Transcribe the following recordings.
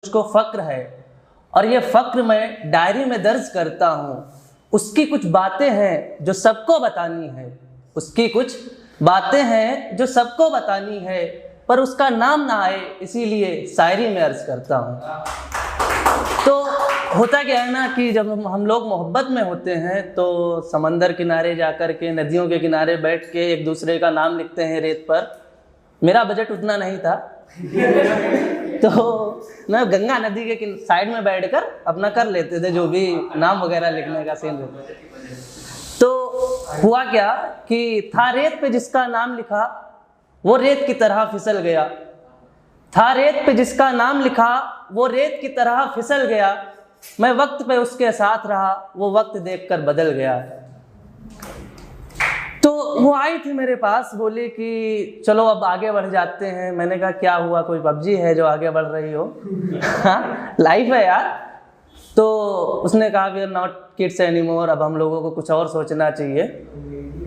मुझको फ़क्र है और ये फ़क्र मैं डायरी में दर्ज करता हूँ। उसकी कुछ बातें हैं जो सबको बतानी है, उसकी कुछ बातें हैं जो सबको बतानी है, पर उसका नाम ना आए इसीलिए शायरी में अर्ज करता हूँ। तो होता क्या है ना कि जब हम लोग मोहब्बत में होते हैं तो समंदर किनारे जाकर के, नदियों के किनारे बैठ के एक दूसरे का नाम लिखते हैं रेत पर। मेरा बजट उतना नहीं था तो मैं गंगा नदी के साइड में बैठकर अपना कर लेते थे जो भी नाम वगैरह लिखने का सीन रहता। तो हुआ क्या कि था रेत पे जिसका नाम लिखा वो रेत की तरह फिसल गया, था रेत पे जिसका नाम लिखा वो रेत की तरह फिसल गया। मैं वक्त पे उसके साथ रहा, वो वक्त देखकर बदल गया। तो वो आई थी मेरे पास, बोली कि चलो अब आगे बढ़ जाते हैं। मैंने कहा क्या हुआ, कोई पबजी है जो आगे बढ़ रही हो? हाँ, लाइफ है यार। तो उसने कहा we are not kids anymore, अब हम लोगों को कुछ और सोचना चाहिए,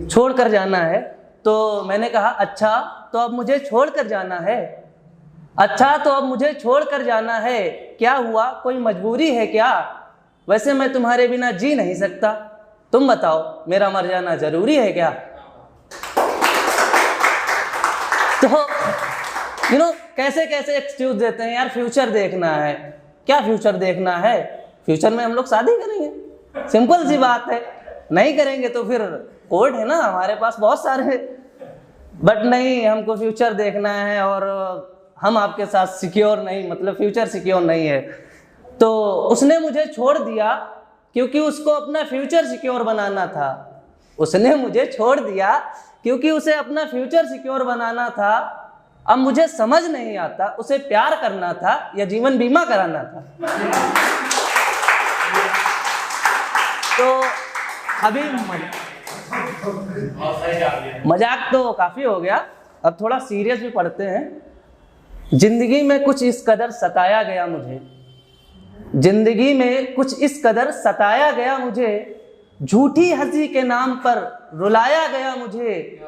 छोड़ कर जाना है। तो मैंने कहा अच्छा तो अब मुझे छोड़ कर जाना है, अच्छा तो अब मुझे छोड़ कर जाना है, क्या हुआ कोई मजबूरी है क्या? वैसे मैं तुम्हारे बिना जी नहीं सकता, तुम बताओ मेरा मर जाना जरूरी है क्या? तो कैसे कैसे एक्सक्यूज देते हैं यार, फ्यूचर देखना है। क्या फ्यूचर देखना है? फ्यूचर में हम लोग शादी करेंगे, सिंपल सी बात है। नहीं करेंगे तो फिर कोर्ट है ना हमारे पास बहुत सारे। बट नहीं, हमको फ्यूचर देखना है और हम आपके साथ सिक्योर नहीं, मतलब फ्यूचर सिक्योर नहीं है। तो उसने मुझे छोड़ दिया क्योंकि उसको अपना फ्यूचर सिक्योर बनाना था। उसने मुझे छोड़ दिया क्योंकि उसे अपना फ्यूचर सिक्योर बनाना था। अब मुझे समझ नहीं आता उसे प्यार करना था या जीवन बीमा कराना था। तो अभी मजाक तो काफी हो गया, अब थोड़ा सीरियस भी पढ़ते हैं। जिंदगी में कुछ इस कदर सताया गया मुझे, जिंदगी में कुछ इस कदर सताया गया मुझे, झूठी हंसी के नाम पर रुलाया गया मुझे,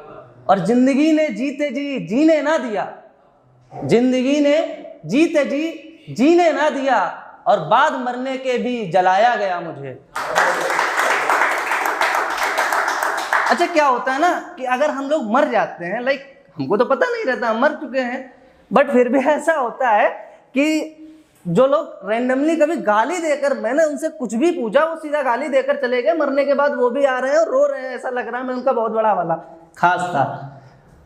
और जिंदगी ने जीते जी जीने ना दिया, जिंदगी ने जीते जी जीने ना दिया, और बाद मरने के भी जलाया गया मुझे। अच्छा, क्या होता है ना कि अगर हम लोग मर जाते हैं, लाइक हमको तो पता नहीं रहता हम मर चुके हैं, बट फिर भी ऐसा होता है कि जो लोग रैंडमली कभी गाली देकर, मैंने उनसे कुछ भी पूछा वो सीधा गाली देकर चले गए, मरने के बाद वो भी आ रहे हैं और रो रहे हैं, ऐसा लग रहा है मैं उनका बहुत बड़ा वाला खास था।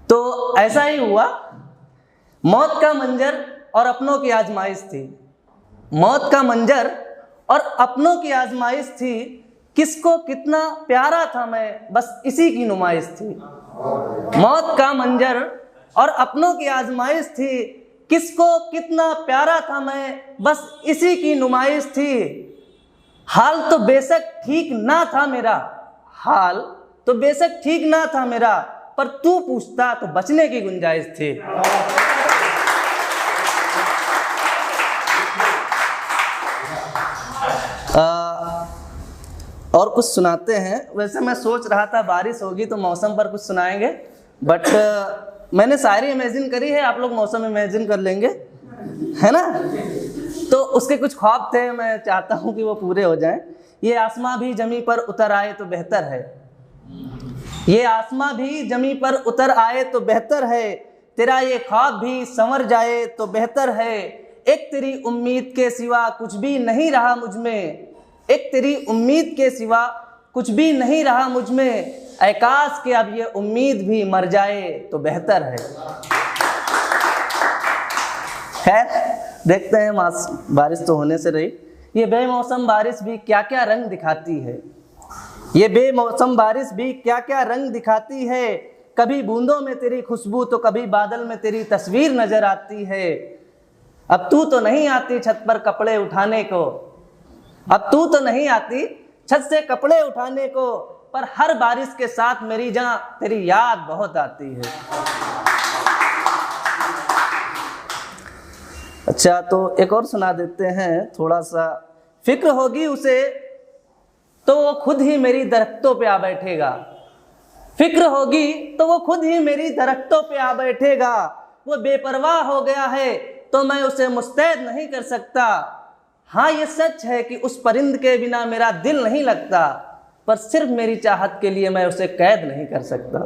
तो ऐसा ही हुआ, मौत का मंजर और अपनों की आजमाइश थी, मौत का मंजर और अपनों की आजमाइश थी, किसको कितना प्यारा था मैं बस इसी की नुमाइश थी। मौत का मंजर और अपनों की आजमाइश थी, किसको कितना प्यारा था मैं बस इसी की नुमाइश थी। हाल तो बेशक ठीक ना था मेरा, हाल तो बेशक ठीक ना था मेरा, पर तू पूछता तो बचने की गुंजाइश थी। और कुछ सुनाते हैं। वैसे मैं सोच रहा था बारिश होगी तो मौसम पर कुछ सुनाएंगे, बट मैंने शायरी इमेजिन करी है, आप लोग मौसम इमेजिन कर लेंगे, है ना? तो उसके कुछ ख्वाब थे, मैं चाहता हूं कि वो पूरे हो जाएं। ये आसमां भी जमी पर उतर आए तो बेहतर है, ये आसमां भी जमी पर उतर आए तो बेहतर है, तेरा ये ख्वाब भी संवर जाए तो बेहतर है। एक तेरी उम्मीद के सिवा कुछ भी नहीं रहा मुझ में, एक तेरी उम्मीद के सिवा कुछ भी नहीं रहा मुझ में, आकाश के अब ये उम्मीद भी मर जाए तो बेहतर है। खैर देखते हैं, बारिश तो होने से रही। ये बेमौसम बारिश भी क्या क्या रंग दिखाती है, ये बेमौसम बारिश भी क्या क्या रंग दिखाती है, कभी बूंदों में तेरी खुशबू तो कभी बादल में तेरी तस्वीर नजर आती है। अब तू तो नहीं आती छत पर कपड़े उठाने को, अब तू तो नहीं आती छत से कपड़े उठाने को, पर हर बारिश के साथ मेरी जान तेरी याद बहुत आती है। अच्छा, तो एक और सुना देते हैं थोड़ा सा। फिक्र होगी उसे तो वो खुद ही मेरी दरख्तों पे आ बैठेगा, फिक्र होगी तो वो खुद ही मेरी दरख्तों पे आ बैठेगा, वो बेपरवाह हो गया है तो मैं उसे मुस्तैद नहीं कर सकता। हाँ ये सच है कि उस परिंद के बिना मेरा दिल नहीं लगता, पर सिर्फ मेरी चाहत के लिए मैं उसे कैद नहीं कर सकता।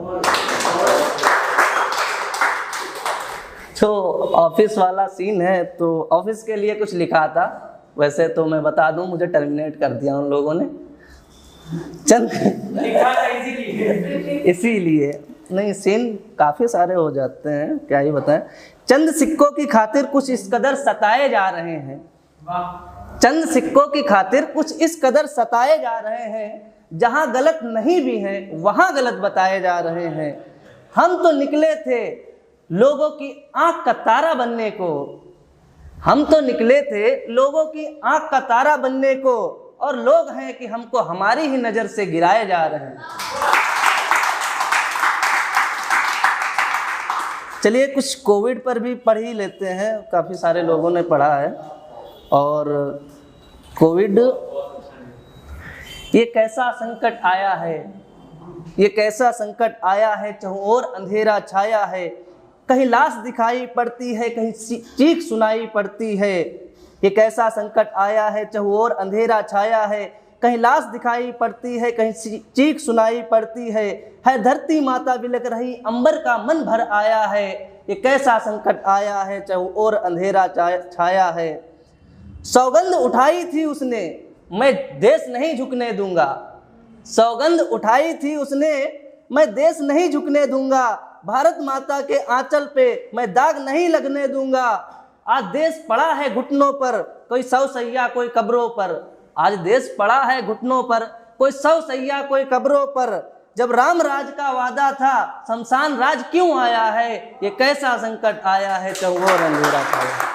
तो ऑफिस वाला सीन है, तो ऑफिस के लिए कुछ लिखा था। वैसे तो मैं बता दूं, मुझे टर्मिनेट कर दिया उन लोगों ने चंद इसीलिए नहीं, सीन काफ़ी सारे हो जाते हैं, क्या ही बताएं। चंद सिक्कों की खातिर कुछ इस कदर सताए जा रहे हैं, चंद सिक्कों की खातिर कुछ इस कदर सताए जा रहे हैं, जहां गलत नहीं भी हैं वहां गलत बताए जा रहे हैं। हम तो निकले थे लोगों की आंख का तारा बनने को, हम तो निकले थे लोगों की आंख का तारा बनने को, और लोग हैं कि हमको हमारी ही नज़र से गिराए जा रहे हैं। चलिए कुछ कोविड पर भी पढ़ ही लेते हैं, काफ़ी सारे लोगों ने पढ़ा है। और कोविड ये कैसा संकट आया है, ये कैसा संकट आया है, चारों ओर अंधेरा छाया है, कहीं लाश दिखाई पड़ती है, कहीं चीख सुनाई पड़ती है। ये कैसा संकट आया है, चारों ओर अंधेरा छाया है, कहीं लाश दिखाई पड़ती है, कहीं चीख सुनाई पड़ती है धरती माता बिलख रही, अंबर का मन भर आया है। ये कैसा संकट आया है, चारों ओर अंधेरा छाया है। सौगंध उठाई थी उसने, मैं देश नहीं झुकने दूंगा, सौगंध उठाई थी उसने, मैं देश नहीं झुकने दूंगा, भारत माता के आंचल पे मैं दाग नहीं लगने दूंगा। आज देश पड़ा है घुटनों पर, कोई सौ सैया कोई कब्रों पर, आज देश पड़ा है घुटनों पर, कोई सौ सैया कोई कब्रों पर। जब राम राज का वादा था, शमशान राज क्यों आया है, ये कैसा संकट आया है, चारों ओर अंधेरा छाया।